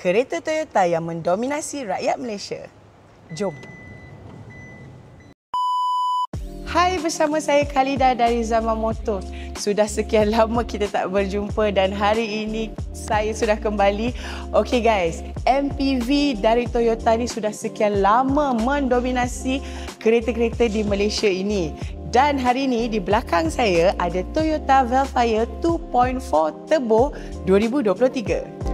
kereta Toyota yang mendominasi rakyat Malaysia. Jom. Hai, bersama saya Khalida dari Zaman Motor. Sudah sekian lama kita tak berjumpa dan hari ini saya sudah kembali. Okey guys, MPV dari Toyota ni sudah sekian lama mendominasi kereta-kereta di Malaysia ini. Dan hari ini di belakang saya ada Toyota Velfire 2.4 Turbo 2023.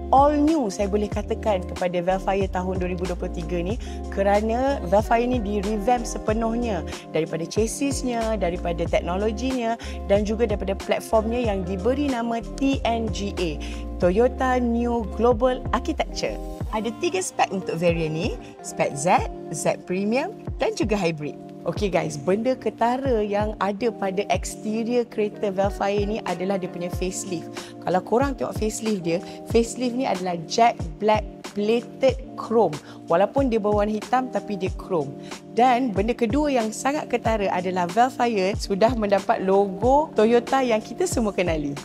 All new saya boleh katakan kepada Velfire tahun 2023 ni, kerana Velfire ni di-revamp sepenuhnya daripada chassisnya, daripada teknologinya dan juga daripada platformnya yang diberi nama TNGA, Toyota New Global Architecture. Ada 3 spek untuk varian ni, spek Z, Z Premium dan juga Hybrid. Okey guys, benda ketara yang ada pada eksterior kereta Velfire ni adalah dia punya facelift. Kalau korang tengok facelift dia, facelift ni adalah jet black plated chrome. Walaupun dia berwarna hitam tapi dia chrome. Dan benda kedua yang sangat ketara adalah Velfire sudah mendapat logo Toyota yang kita semua kenali.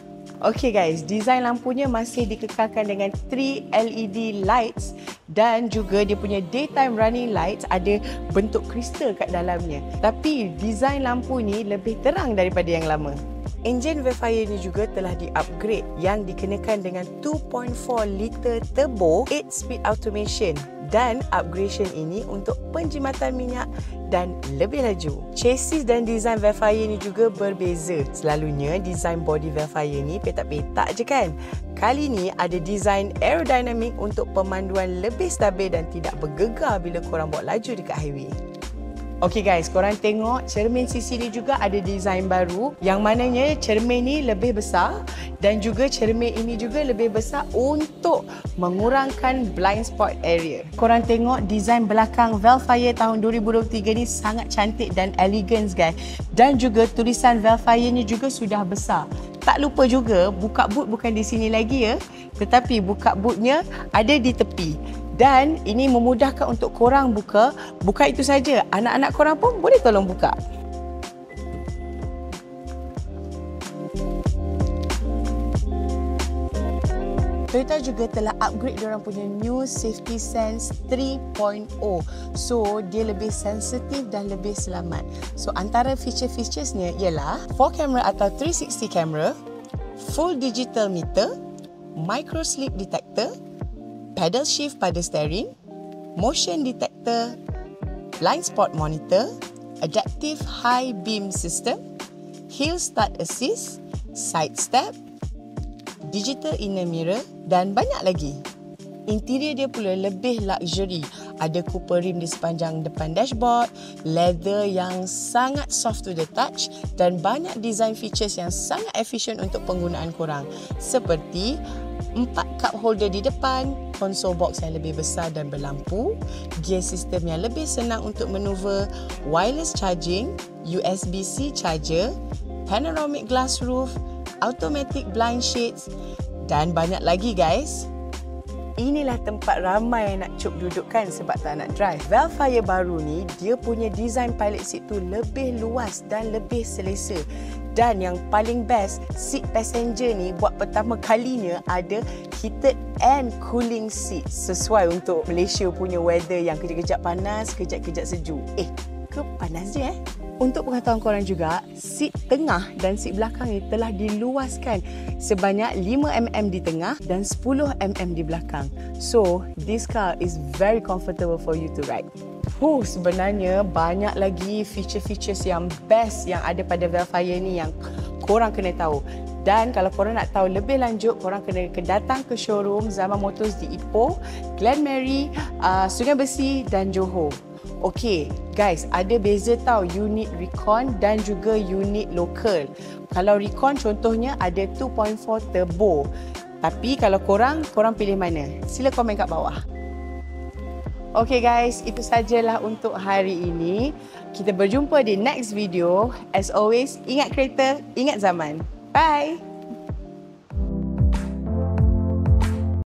Okey guys, desain lampunya masih dikekalkan dengan 3 LED lights dan juga dia punya daytime running lights ada bentuk kristal kat dalamnya. Tapi desain lampu ni lebih terang daripada yang lama. Enjin Velfire ni juga telah di-upgrade yang dikenakan dengan 2.4 liter turbo 8-speed automation dan upgradation ini untuk penjimatan minyak dan lebih laju. Chassis dan desain Velfire ni juga berbeza. Selalunya desain body Velfire ni petak-petak je kan. Kali ni ada desain aerodynamic untuk pemanduan lebih stabil dan tidak bergegar bila korang bawa laju dekat highway. Okey guys, korang tengok cermin sisi ni juga ada desain baru yang mananya cermin ni lebih besar dan juga cermin ini juga lebih besar untuk mengurangkan blind spot area. Korang tengok desain belakang Velfire tahun 2023 ni sangat cantik dan elegant guys. Dan juga tulisan Velfire ni juga sudah besar. Tak lupa juga buka boot bukan di sini lagi ya, tetapi buka bootnya ada di tepi. Dan ini memudahkan untuk korang buka. Bukan itu saja, anak-anak korang pun boleh tolong buka. Toyota juga telah upgrade diorang punya new Safety Sense 3.0. So, dia lebih sensitif dan lebih selamat. So, antara feature-featuresnya ialah 4 camera atau 360 camera, full digital meter, micro slip detector, pedal shift pada steering, motion detector, blind spot monitor, adaptive high beam system, hill start assist, side step, digital inner mirror dan banyak lagi. Interior dia pula lebih luxury. Ada Cooper rim di sepanjang depan dashboard, leather yang sangat soft to the touch dan banyak design features yang sangat efisien untuk penggunaan korang. Seperti 4 cup holder di depan, console box yang lebih besar dan berlampu, gear system yang lebih senang untuk manuver, wireless charging, USB-C charger, panoramic glass roof, automatic blind shades dan banyak lagi guys. Inilah tempat ramai yang nak cuk duduk kan sebab tak nak drive. Velfire baru ni, dia punya design pilot seat tu lebih luas dan lebih selesa. Dan yang paling best, seat passenger ni buat pertama kalinya ada heated and cooling seat. Sesuai untuk Malaysia punya weather yang kejap-kejap panas, kejap-kejap sejuk. Ke panas je Untuk pengetahuan korang juga, seat tengah dan seat belakang ni telah diluaskan sebanyak 5mm di tengah dan 10mm di belakang. So, this car is very comfortable for you to ride. Sebenarnya banyak lagi feature-features yang best yang ada pada Velfire ni yang korang kena tahu. Dan kalau korang nak tahu lebih lanjut, korang kena datang ke showroom Zaman Motors di Ipoh, Glenmarie, Sungai Besi dan Johor. Okey, guys, ada beza tau unit recon dan juga unit local. Kalau recon contohnya ada 2.4 turbo. Tapi kalau korang pilih mana? Sila komen kat bawah. Okey guys, itu sajalah untuk hari ini. Kita berjumpa di next video. As always, ingat kereta, ingat zaman. Bye!